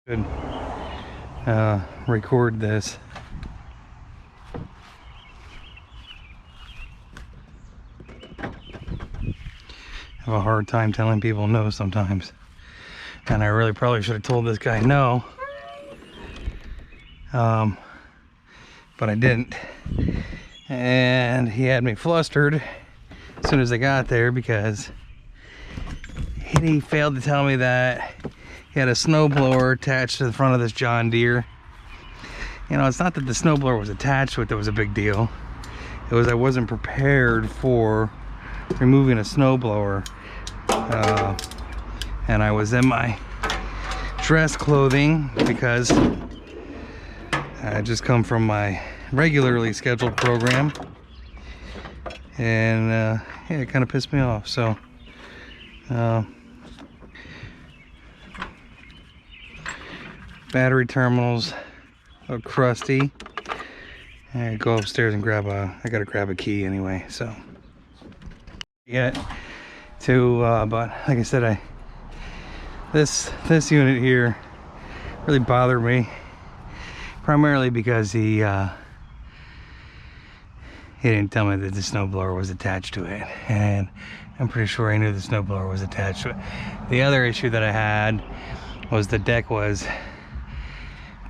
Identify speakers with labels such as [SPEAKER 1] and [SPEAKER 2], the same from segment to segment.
[SPEAKER 1] Should record this. Have a hard time telling people no sometimes, and I really probably should have told this guy no, but I didn't, and he had me flustered as soon as I got there because he failed to tell me that he had a snowblower attached to the front of this John Deere. You know, it's not that the snowblower was attached to it that was a big deal. It was I wasn't prepared for removing a snowblower, and I was in my dress clothing because I just come from my regularly scheduled program, and yeah, it kind of pissed me off. So battery terminals are crusty. I go upstairs and I gotta grab a key anyway, so get to but like I said, this unit here really bothered me, primarily because he didn't tell me that the snowblower was attached to it, and I'm pretty sure I knew the snowblower was attached to it. The other issue that I had was the deck was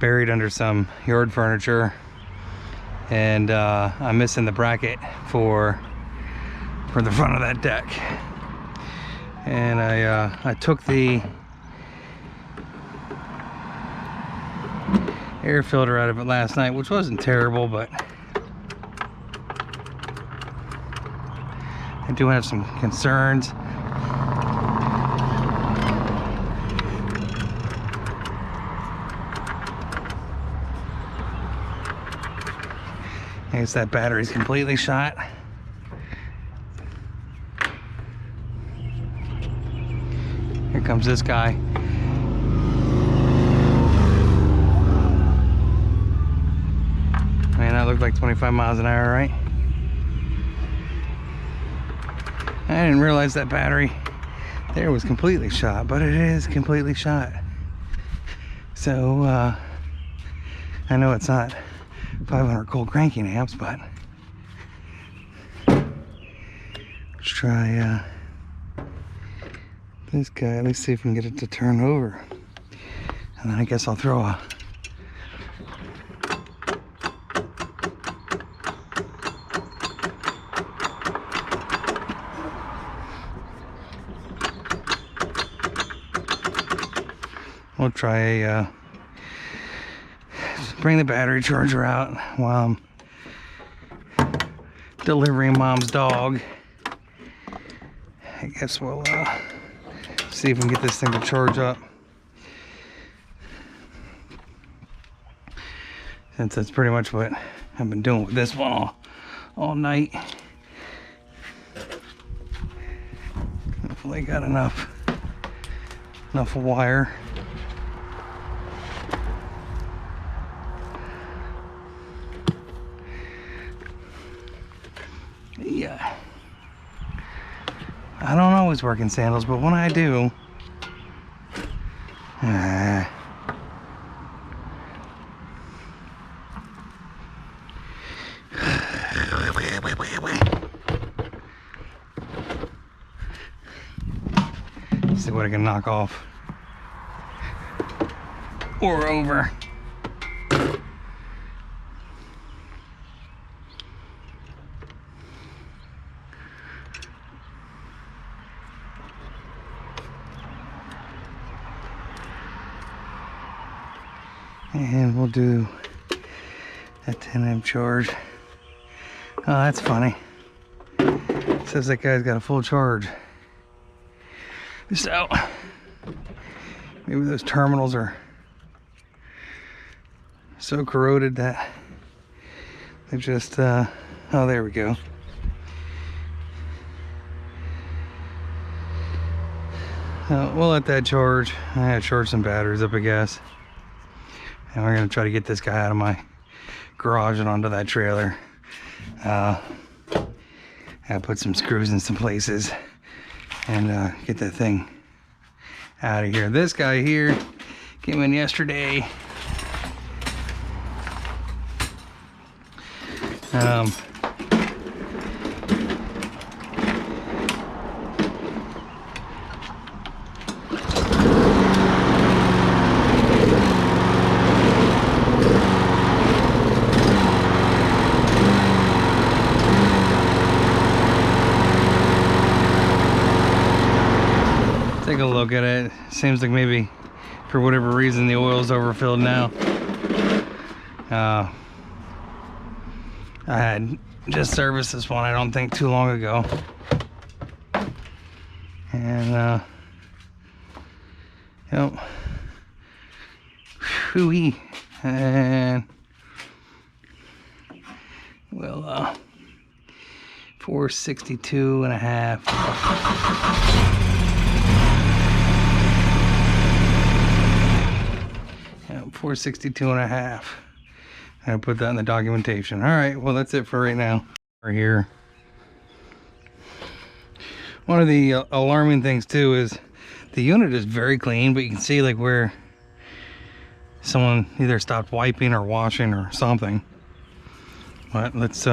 [SPEAKER 1] buried under some yard furniture, and I'm missing the bracket for the front of that deck. And I took the air filter out of it last night, which wasn't terrible, but I do have some concerns. I guess that battery's completely shot. Here comes this guy. Man, that looked like 25 miles an hour, right? I didn't realize that battery there was completely shot, but it is completely shot. So I know it's not 500 cold cranking amps, but let's try this guy. At least see if we can get it to turn over, and then I guess I'll throw a we'll try a bring the battery charger out while I'm delivering Mom's dog. I guess we'll see if we can get this thing to charge up, since that's pretty much what I've been doing with this one all night. Hopefully I got enough wire. Yeah, I don't always work in sandals, but when I do, see what I can knock off or over. And we'll do a 10 amp charge. Oh, that's funny. It says that guy's got a full charge. So maybe those terminals are so corroded that they just oh, there we go. We'll let that charge. I gotta charge some batteries up, I guess. And we're gonna try to get this guy out of my garage and onto that trailer. I put some screws in some places and get that thing out of here. This guy here Came in yesterday. Take a look at it. Seems like maybe for whatever reason the oil's overfilled now. I had just serviced this one, I don't think too long ago. And yep. Whoo-wee. And well 462 and a half. 462 and a half. I put that in the documentation. All right, well that's it for right now. Right here. One of the alarming things too is the unit is very clean, but you can see like where someone either stopped wiping or washing or something. But let's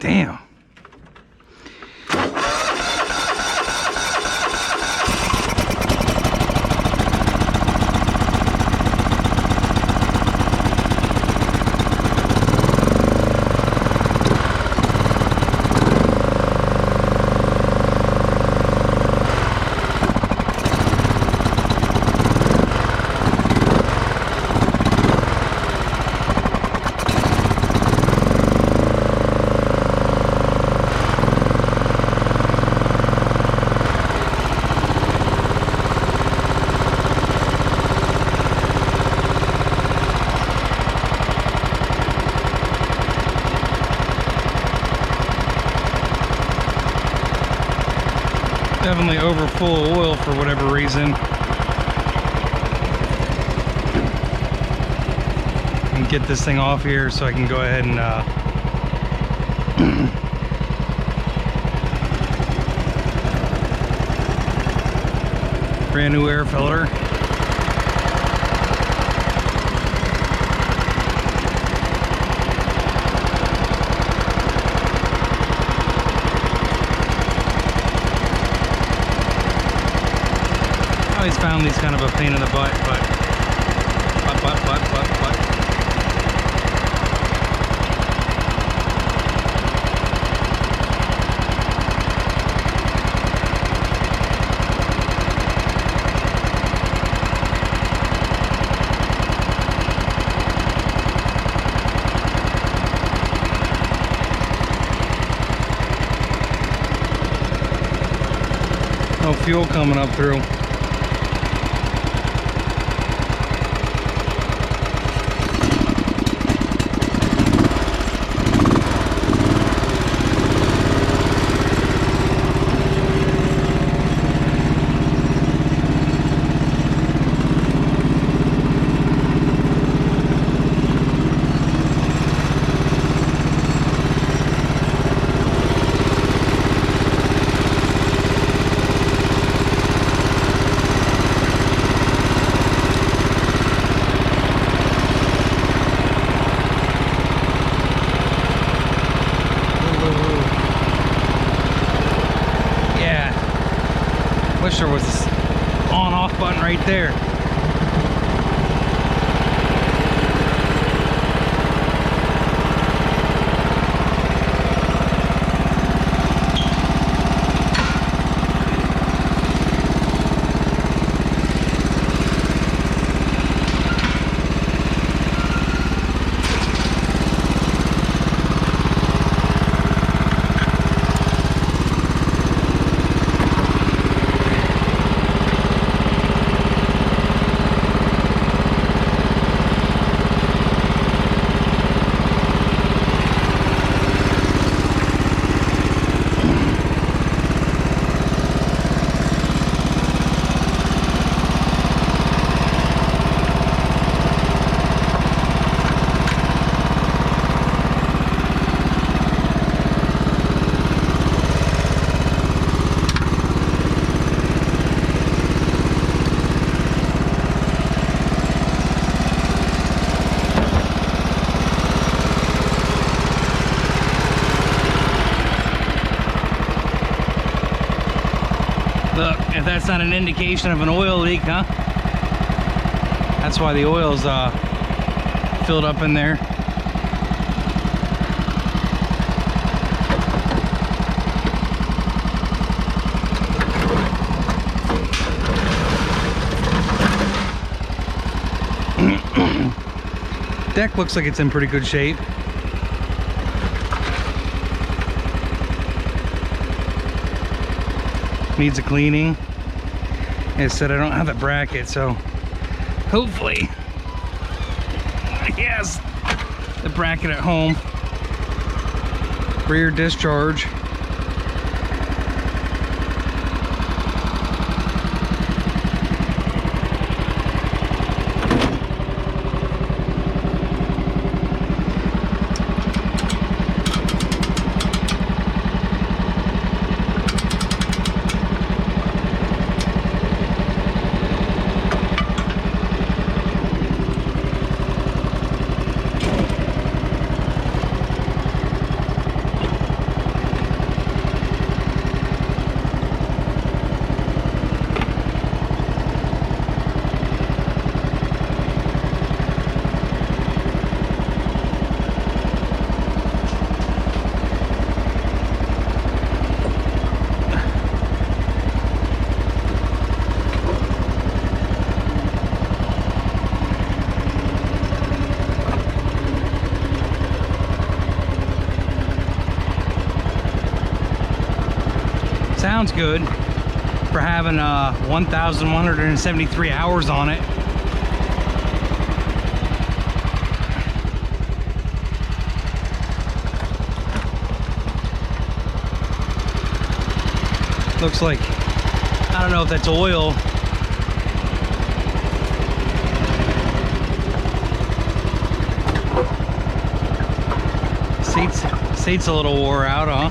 [SPEAKER 1] damn. Definitely over full of oil for whatever reason. And get this thing off here so I can go ahead and brand new air filter. I always found these kind of a pain in the butt, but no fuel coming up through. Wish there was this on-off button right there. Look, if that's not an indication of an oil leak, huh? That's why the oil's filled up in there. Deck looks like it's in pretty good shape. Needs a cleaning. Like I said, I don't have a bracket, so hopefully, yes, the bracket at home. Rear discharge. Sounds good for having 1,173 hours on it. Looks like, I don't know if that's oil. Seat's a little wore out, huh?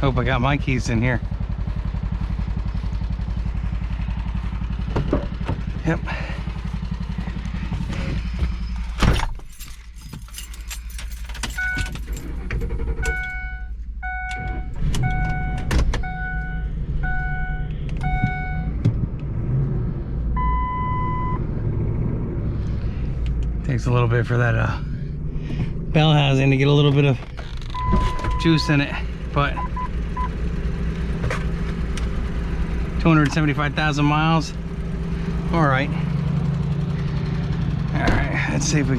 [SPEAKER 1] Hope I got my keys in here. Yep. Takes a little bit for that bell housing to get a little bit of juice in it, but 275,000 miles. All right. Let's see if we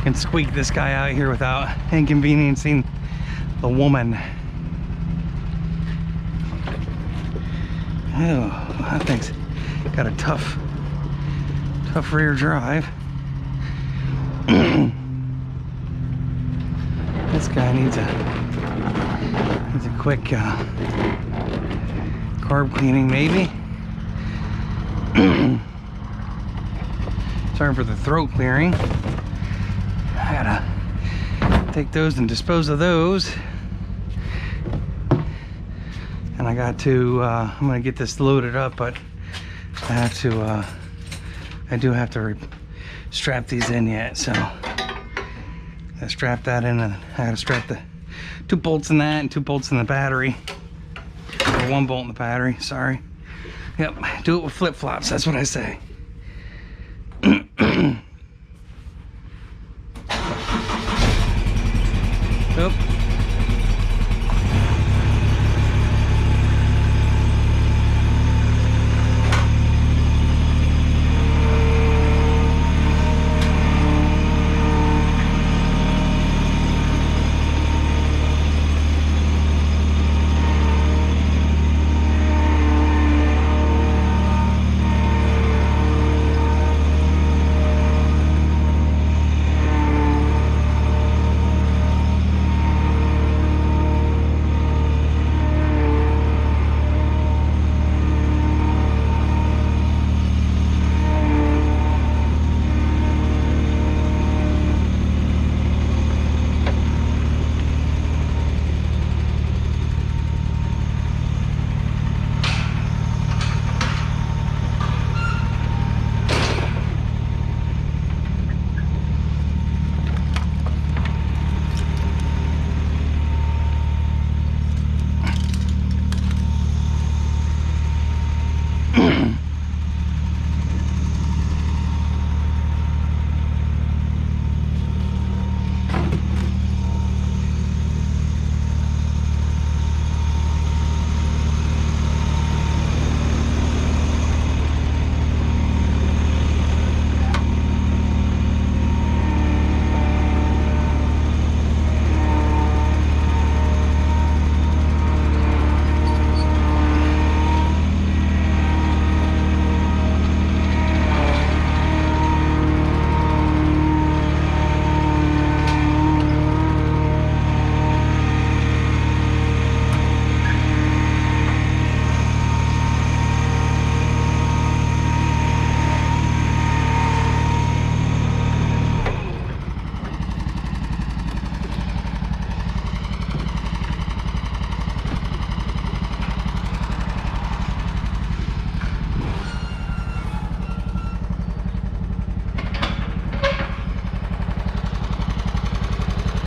[SPEAKER 1] can squeak this guy out here without inconveniencing the woman. Oh, that thing's got a tough rear drive. This guy needs a quick carb cleaning, maybe. Sorry for the throat clearing. I gotta take those and dispose of those. And I got to, I'm gonna get this loaded up, but I have to, I do have to strap these in yet, so I strap that in, and I gotta strap the 2 bolts in that and 2 bolts in the battery. Or 1 bolt in the battery, sorry. Yep, do it with flip-flops, that's what I say. Oop.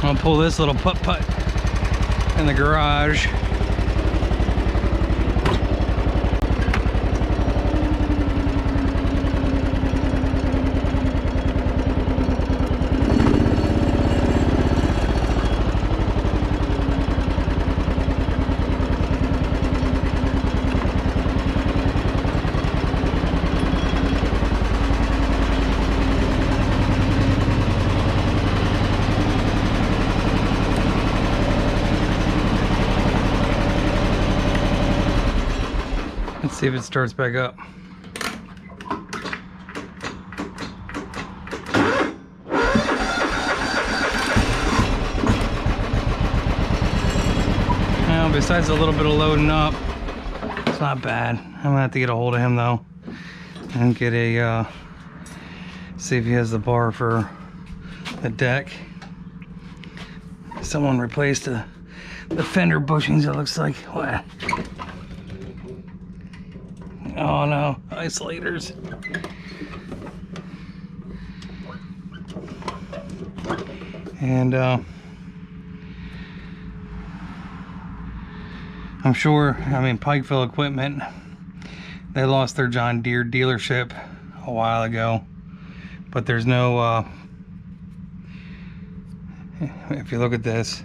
[SPEAKER 1] I'll pull this little putt-putt in the garage. Let's see if it starts back up. Now, besides a little bit of loading up, it's not bad. I'm gonna have to get a hold of him though and get a see if he has the bar for the deck. Someone replaced the fender bushings, it looks like. What? Oh no, isolators. And I'm sure, I mean, Pikeville Equipment, they lost their John Deere dealership a while ago, but there's no, if you look at this,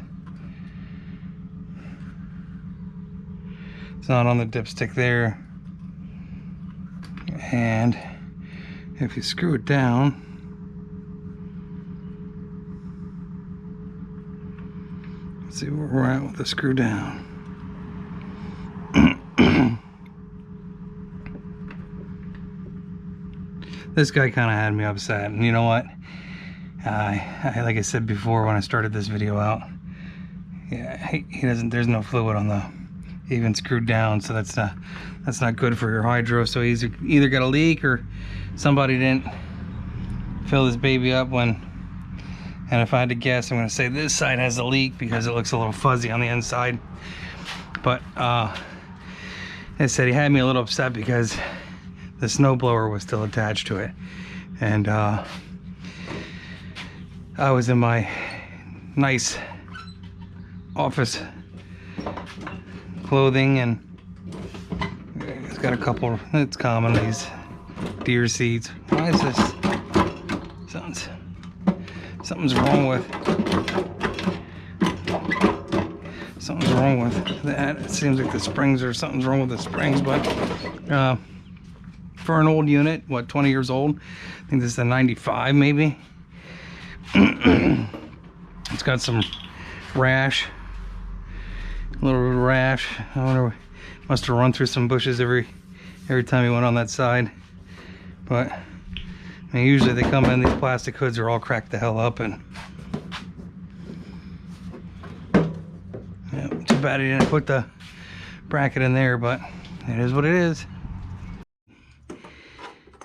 [SPEAKER 1] it's not on the dipstick there. And if you screw it down, let's see where we're at with the screw down. This guy kind of had me upset, and you know what? I like I said before when I started this video out, yeah, he doesn't. There's no fluid on the even screwed down, so that's not good for your hydro. So he's either got a leak or somebody didn't fill this baby up when. And if I had to guess, I'm going to say this side has a leak because it looks a little fuzzy on the inside. But as I said, he had me a little upset because the snowblower was still attached to it, and I was in my nice office clothing, and it's got a couple. It's common, these deer seats. Why is this? Something's wrong with that. It seems like the springs, or something's wrong with the springs. But for an old unit, what, 20 years old? I think this is a 95 maybe. It's got some rash, a little bit of rash. I wonder, must have run through some bushes every time he went on that side. But I mean, usually they come in, these plastic hoods are all cracked the hell up, and yeah, too bad he didn't put the bracket in there, but it is what it is.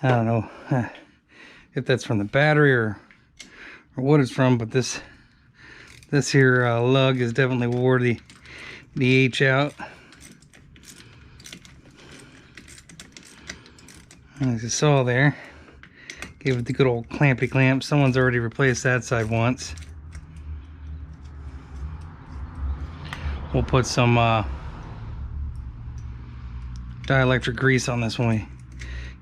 [SPEAKER 1] I don't know if that's from the battery or what it's from, but this here lug has definitely wore the H out. As you saw there, gave it the good old clampy clamp. Someone's already replaced that side once. We'll put some dielectric grease on this when we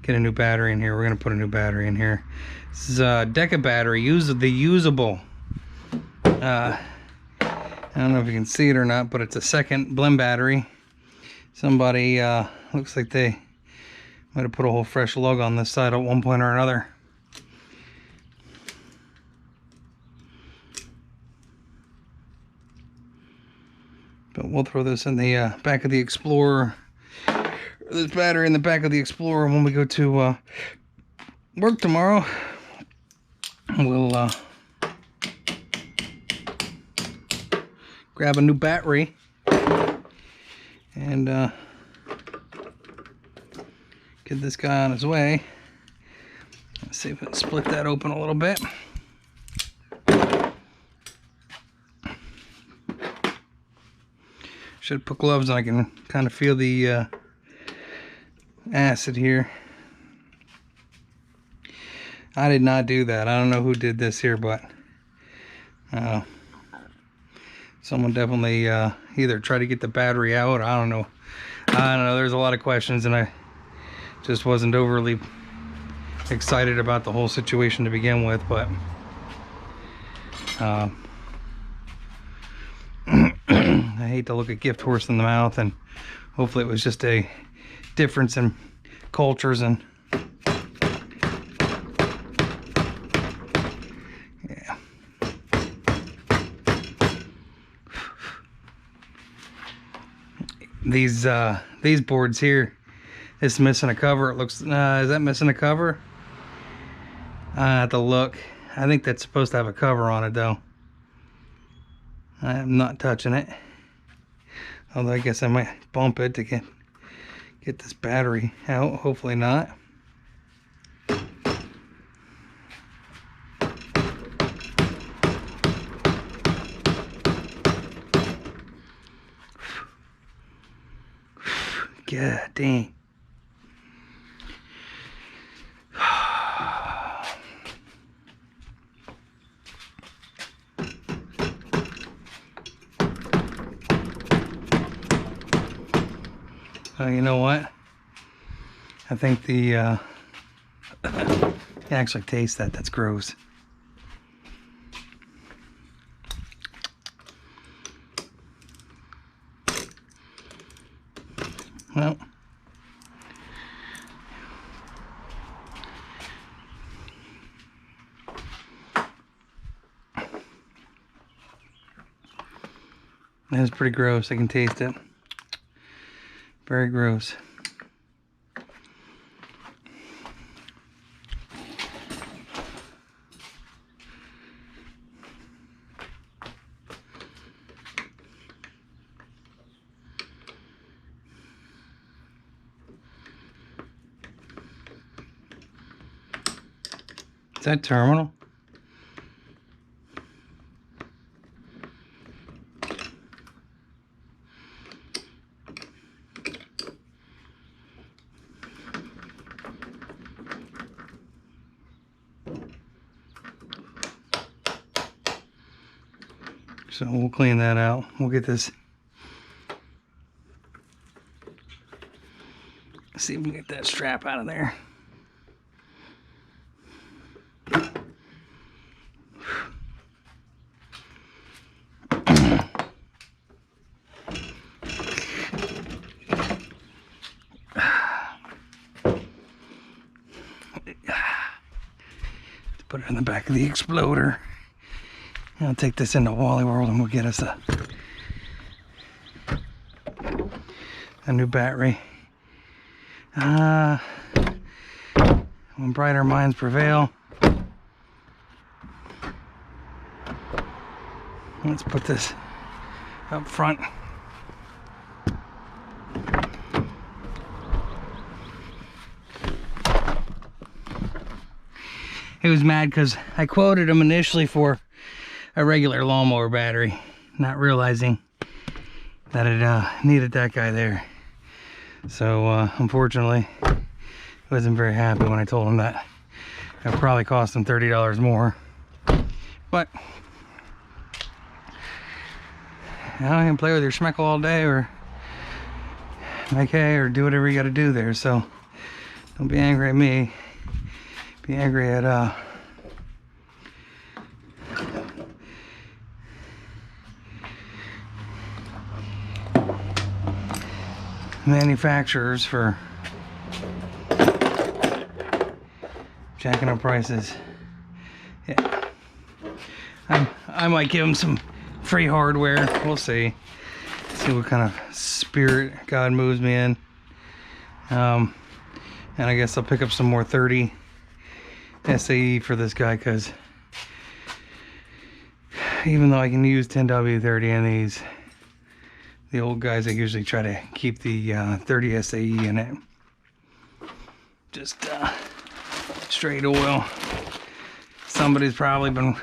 [SPEAKER 1] get a new battery in here. We're gonna put a new battery in here. This is a Deca battery, the usable. I don't know if you can see it or not, but it's a second blend battery. Somebody looks like they might have put a whole fresh lug on this side at one point or another. But we'll throw this in the back of the Explorer. This battery in the back of the Explorer when we go to work tomorrow. We'll grab a new battery and get this guy on his way. Let's see if we can split that open a little bit. Should put gloves on. I can kind of feel the acid here. I did not do that. I don't know who did this here, but Someone definitely either try to get the battery out. I don't know. There's a lot of questions, and I just wasn't overly excited about the whole situation to begin with. But I hate to look a gift horse in the mouth, and hopefully it was just a difference in cultures. And yeah, these boards here, it's missing a cover. It looks, is that missing a cover? I have to look. I think that's supposed to have a cover on it though. I'm not touching it, although I guess I might bump it to get this battery out. Hopefully not. God dang. You know what? I think the actually taste that. That's gross. Well, that's pretty gross. I can taste it. Very gross. Is that terminal? So we'll clean that out. We'll get this. See if we can get that strap out of there. Put it in the back of the exploder. I'll take this into Wally World and we'll get us a new battery. When brighter minds prevail. Let's put this up front. He was mad because I quoted him initially for a regular lawnmower battery, not realizing that it needed that guy there. So unfortunately, he wasn't very happy when I told him that it probably cost him $30 more. But you can play with your schmeckle all day, or make hay, or do whatever you got to do there. So don't be angry at me. Be angry at manufacturers for jacking up prices. Yeah, I might give them some free hardware. We'll see. See what kind of spirit God moves me in. And I guess I'll pick up some more 30 SAE for this guy, because even though I can use 10W30 in these, the old guys, I usually try to keep the 30 SAE in it. Just straight oil. Somebody's probably been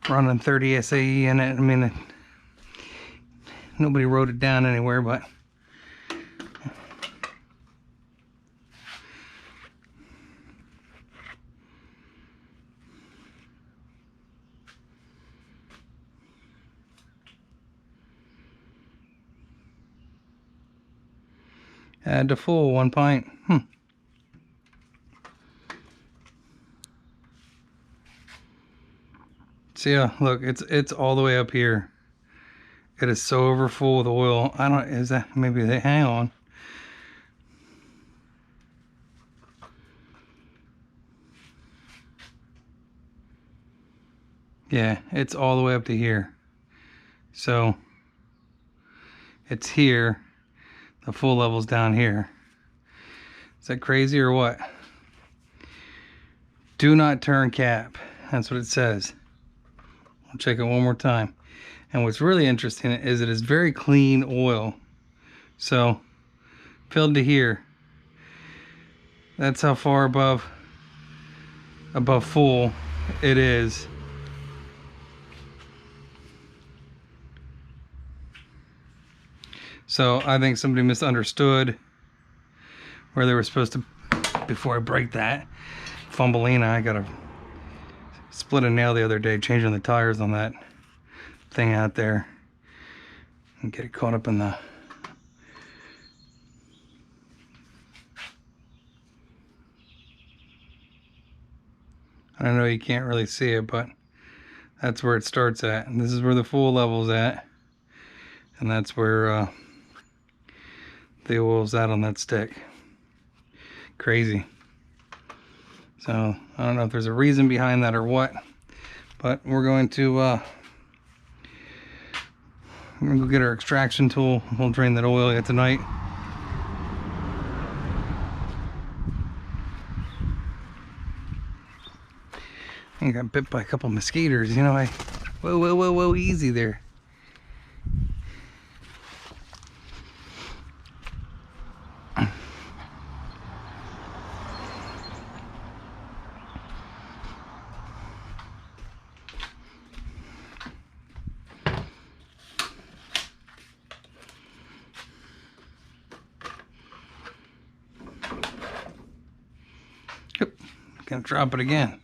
[SPEAKER 1] running 30 SAE in it. I mean, nobody wrote it down anywhere, but Add to full 1 pint. So yeah, look, it's all the way up here. It is so over full with oil. I don't, is that, maybe they, hang on. Yeah, it's all the way up to here. So it's here. The full level's down here. Is that crazy or what? Do not turn cap. That's what it says. I'll check it one more time. And what's really interesting is it is very clean oil. So filled to here. That's how far above full it is. So I think somebody misunderstood where they were supposed to. Before I break that Fumbleina, I got a split a nail the other day changing the tires on that thing out there and get it caught up in the I don't know, you can't really see it, but that's where it starts at, and this is where the full level's at, and that's where the oil's at on that stick. Crazy. So I don't know if there's a reason behind that or what, but we're going to go get our extraction tool. We'll drain that oil yet tonight. I got bit by a couple mosquitoes, you know. Whoa, easy there. Gonna drop it again.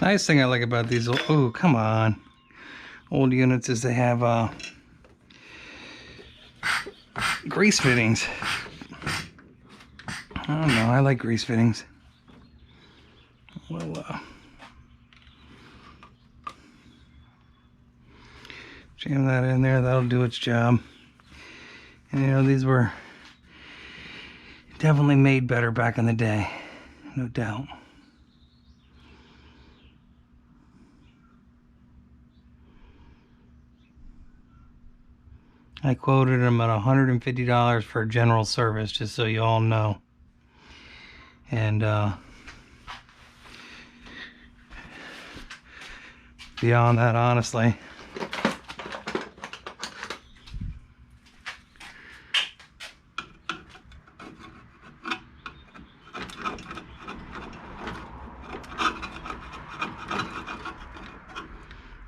[SPEAKER 1] Nice thing I like about these, oh come on, old units is they have grease fittings. I don't know, I like grease fittings. Well, jam that in there, that'll do its job. And you know, these were definitely made better back in the day, no doubt. I quoted them at $150 for general service, just so you all know. And beyond that, honestly,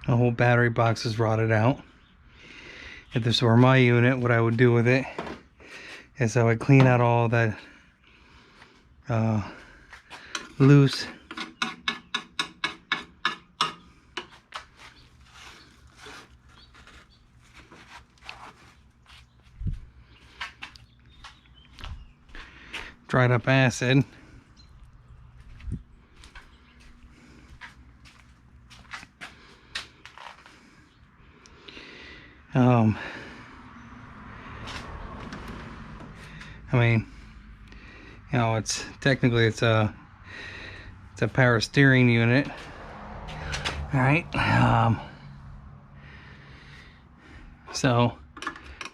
[SPEAKER 1] the whole battery box is rotted out. If this were my unit, what I would do with it is I would clean out all that loose dried up acid. I mean, you know, it's technically it's a power steering unit. All right. So,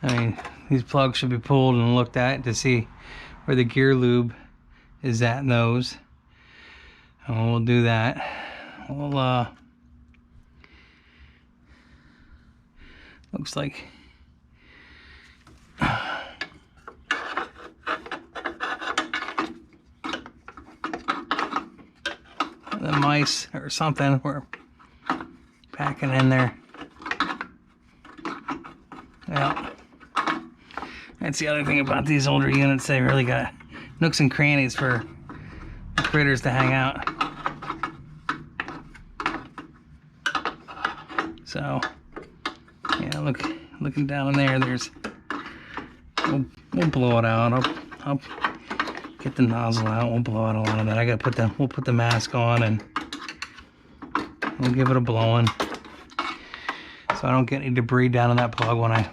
[SPEAKER 1] I mean, these plugs should be pulled and looked at to see where the gear lube is at in those. And we'll do that. We'll looks like the mice or something were packing in there. Well, that's the other thing about these older units, they really got nooks and crannies for the critters to hang out. So Yeah, looking down in there, we'll blow it out. I'll get the nozzle out. We'll blow out a lot of that. We'll put the mask on and we'll give it a blowing, so I don't get any debris down in that plug when I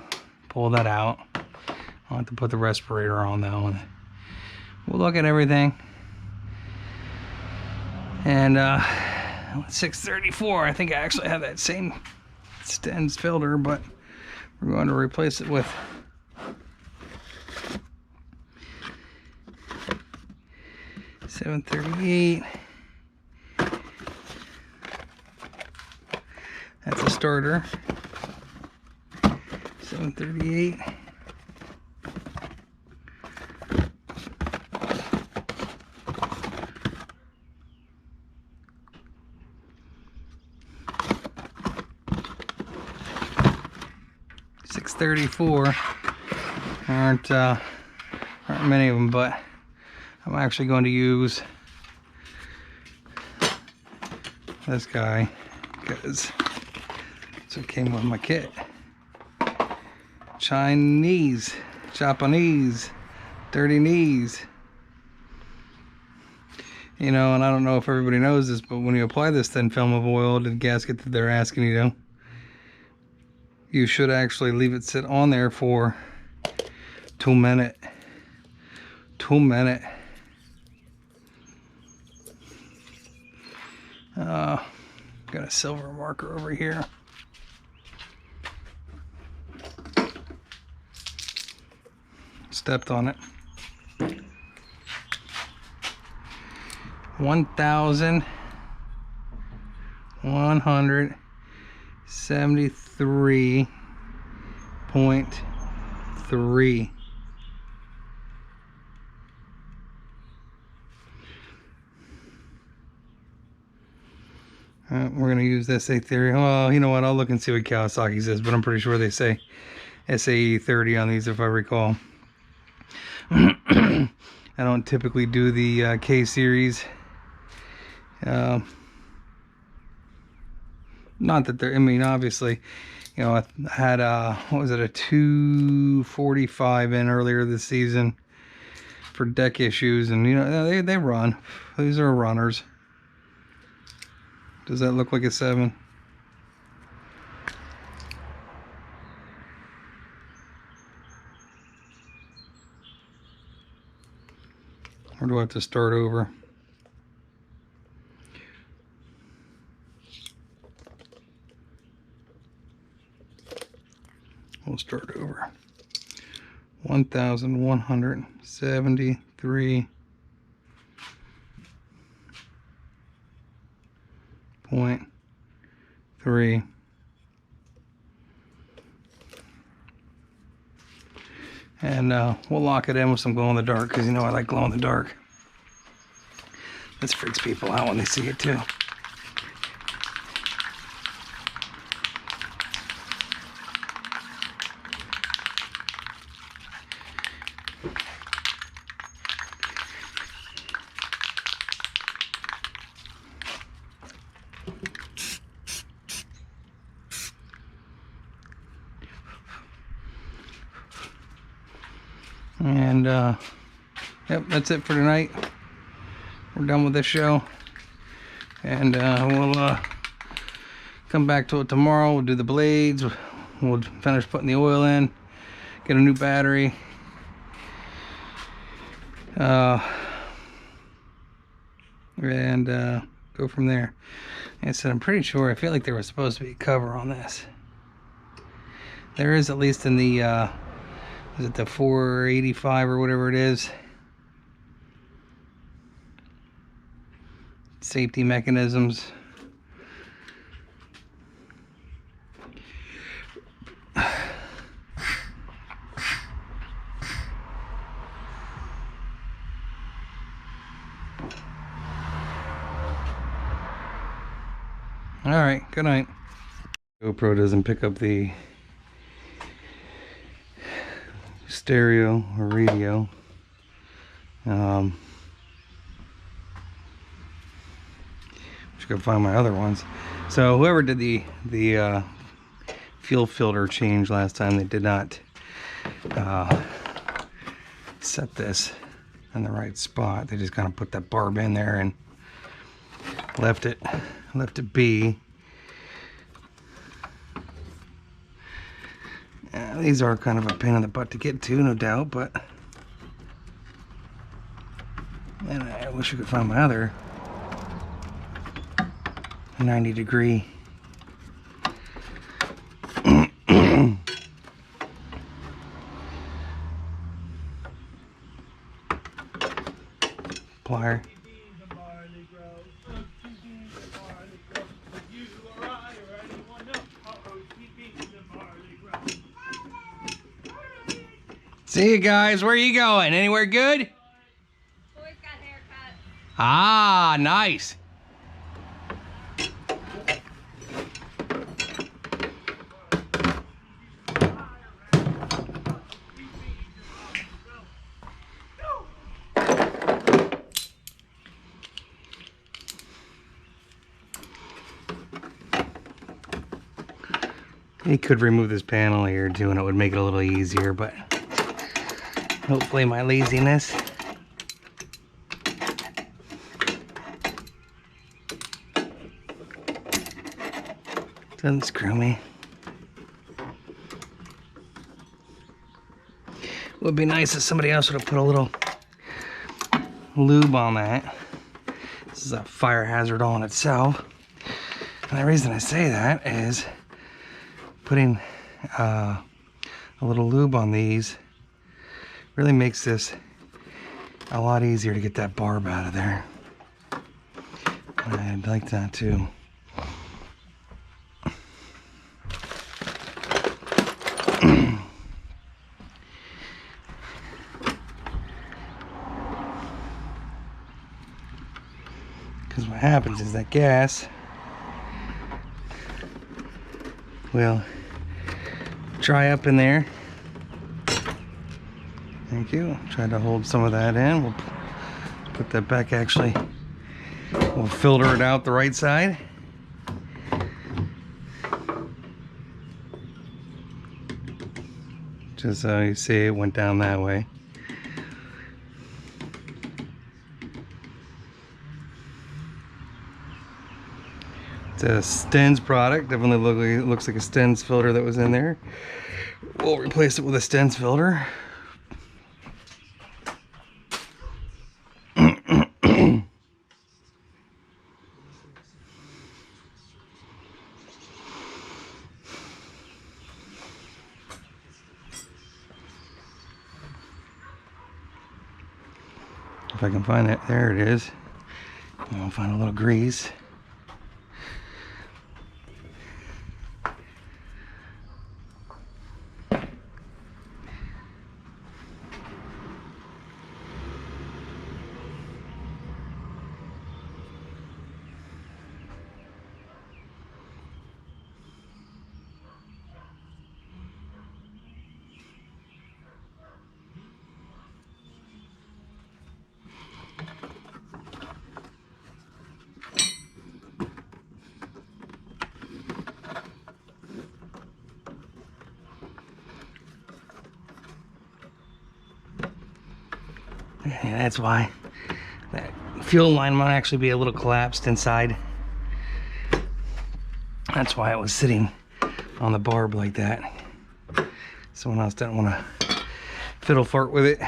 [SPEAKER 1] pull that out. I'll have to put the respirator on though, and we'll look at everything. And 634, I think I actually have that same Stens filter, but we're going to replace it with .738. That's a starter. 738. .634. Aren't many of them, but I'm actually going to use this guy because that's what came with my kit. Chinese, Japanese, dirty knees. You know, and I don't know if everybody knows this, but when you apply this thin film of oil to the gasket that they're asking you to, you should actually leave it sit on there for 2 minutes. 2 minutes. Got a silver marker over here. Stepped on it. 1,173.3. We're going to use this SA theory. Well, you know what? I'll look and see what Kawasaki says, but I'm pretty sure they say SAE 30 on these, if I recall. I don't typically do the K series. Not that they're, I mean, obviously, you know, I had what was it, a 245 in earlier this season for deck issues, and you know, they run. These are runners. Does that look like a 7? Or do I have to start over? We'll start over. 1,173.3. And we'll lock it in with some glow in the dark, because you know I like glow in the dark. This freaks people out when they see it too. And yep, that's it for tonight. We're done with this show, and we'll come back to it tomorrow. We'll do the blades, we'll finish putting the oil in, get a new battery, and go from there. And so I'm pretty sure, I feel like there was supposed to be a cover on this. There is, at least in the is it the 485 or whatever it is? Safety mechanisms. All right, good night. GoPro doesn't pick up the stereo or radio. Just gotta find my other ones. So whoever did the fuel filter change last time. They did not set this in the right spot. They just kind of put that barb in there and left it be. These are kind of a pain in the butt to get to, no doubt, but and I wish I could find my other 90-degree plier. See you guys. Where are you going? Anywhere good?
[SPEAKER 2] Boys got haircuts.
[SPEAKER 1] Ah, nice. He could remove this panel here too, and it would make it a little easier, but hopefully my laziness doesn't screw me. It would be nice if somebody else would have put a little lube on that. This is a fire hazard all in itself. And the reason I say that is putting a little lube on these really makes this a lot easier to get that barb out of there. And I'd like that too. Because what happens is that gas will dry up in there. Thank you. Try to hold some of that in. We'll put that back. Actually, we'll filter it out the right side. Just so you see it went down that way. It's a Stens product. Definitely looks like a Stens filter that was in there. We'll replace it with a Stens filter. If I can find it, there it is. I'll find a little grease. Yeah, that's why that fuel line might actually be a little collapsed inside. That's why it was sitting on the barb like that. Someone else didn't want to fiddle fart with it.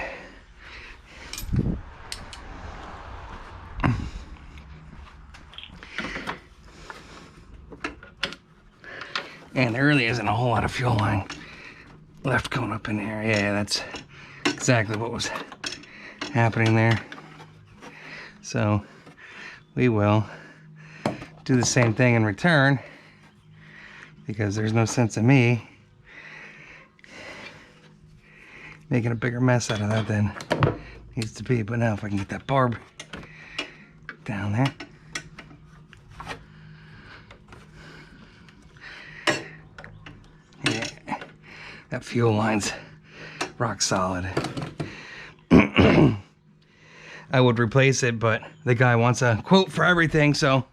[SPEAKER 1] And there really isn't a whole lot of fuel line left going up in here. Yeah, that's exactly what was happening there. So we will do the same thing in return, because there's no sense in me making a bigger mess out of that than needs to be. But now if I can get that barb down there. Yeah, that fuel line's rock solid. I would replace it, but the guy wants a quote for everything, so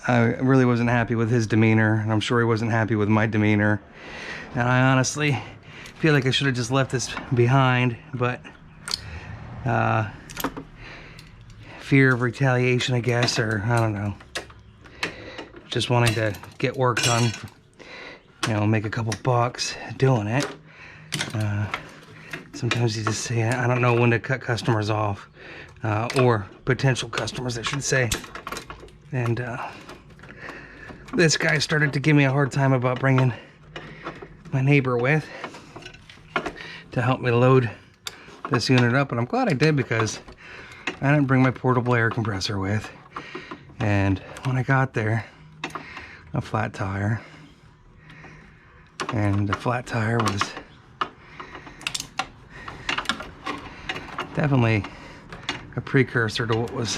[SPEAKER 1] I really wasn't happy with his demeanor, and I'm sure he wasn't happy with my demeanor. And I honestly feel like I should have just left this behind, but fear of retaliation, I guess, or I don't know. Just wanting to get work done, you know, make a couple bucks doing it. Sometimes you just say, I don't know when to cut customers off, or potential customers, I should say. And this guy started to give me a hard time about bringing my neighbor with to help me load this unit up, and I'm glad I did, because I didn't bring my portable air compressor with. And when I got there, a flat tire, and the flat tire was definitely a precursor to what was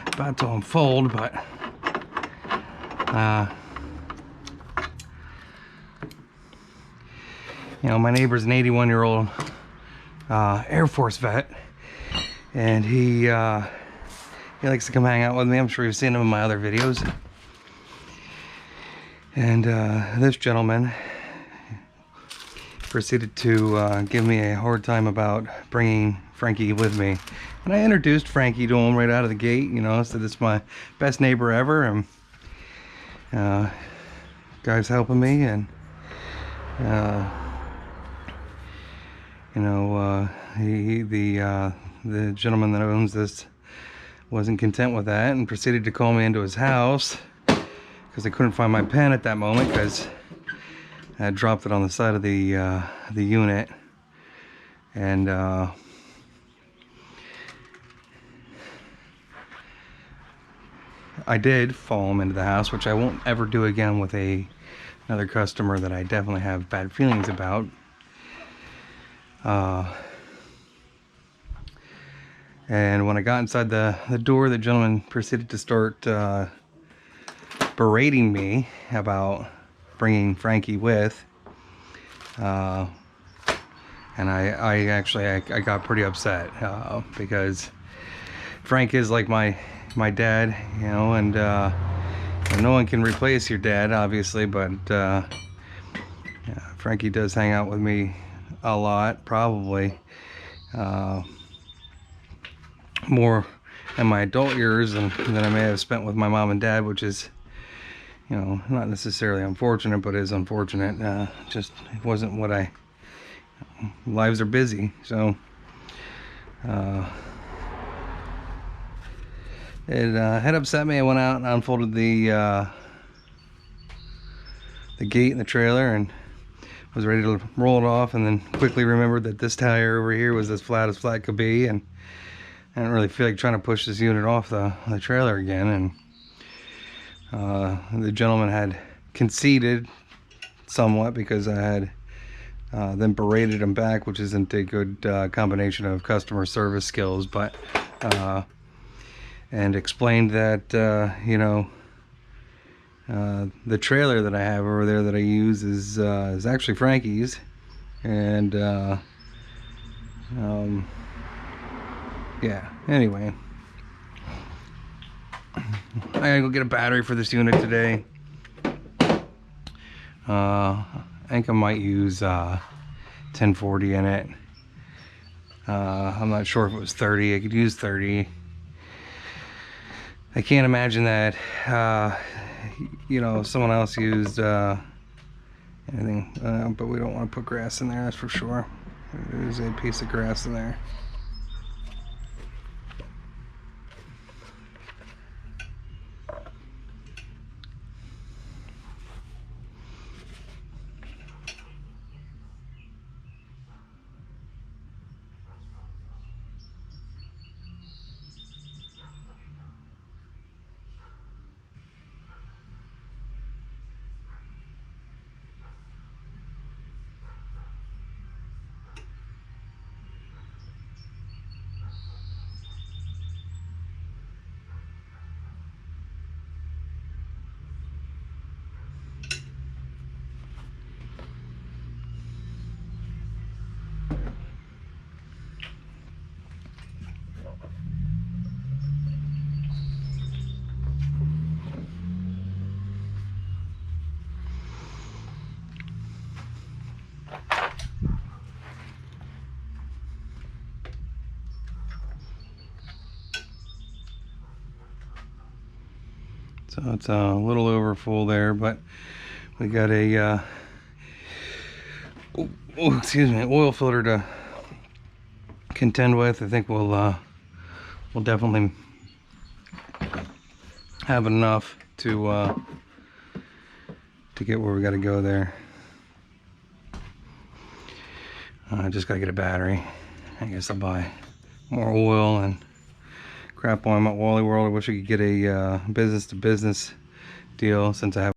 [SPEAKER 1] about to unfold. But you know, my neighbor's an 81-year-old Air Force vet, and he likes to come hang out with me. I'm sure you've seen him in my other videos. And this gentleman proceeded to give me a hard time about bringing Frankie with me. And I introduced Frankie to him right out of the gate, you know, said this is my best neighbor ever, and guy's helping me, and you know, the gentleman that owns this wasn't content with that and proceeded to call me into his house, because I couldn't find my pen at that moment, because I had dropped it on the side of the unit. And I did follow him into the house, which I won't ever do again with another customer that I definitely have bad feelings about. And when I got inside the door, the gentleman proceeded to start berating me about bringing Frankie with. And I actually got pretty upset, because Frank is like my dad, you know, and no one can replace your dad, obviously, but yeah, Frankie does hang out with me a lot, probably more in my adult years than I may have spent with my mom and dad, which is, you know, not necessarily unfortunate, but is unfortunate. Just it wasn't what lives are busy, so it had upset me. I went out and unfolded the gate in the trailer and was ready to roll it off, and then quickly remembered that this tire over here was as flat could be, and I didn't really feel like trying to push this unit off the trailer again. And the gentleman had conceded somewhat, because I had then berated him back, which isn't a good combination of customer service skills, but and explained that you know, the trailer that I have over there that I use is actually Frankie's, and yeah, anyway, I gotta go get a battery for this unit today. I think I might use 1040 in it. I'm not sure if it was 30. I could use 30. I can't imagine that you know, someone else used anything, but we don't want to put grass in there, that's for sure. There's a piece of grass in there. So it's a little over full there, but we got a excuse me, oil filter to contend with. I think we'll definitely have enough to get where we got to go there. I just gotta get a battery. I guess I'll buy more oil and crap while I'm at Wally World. I wish I could get a business to business deal, since I have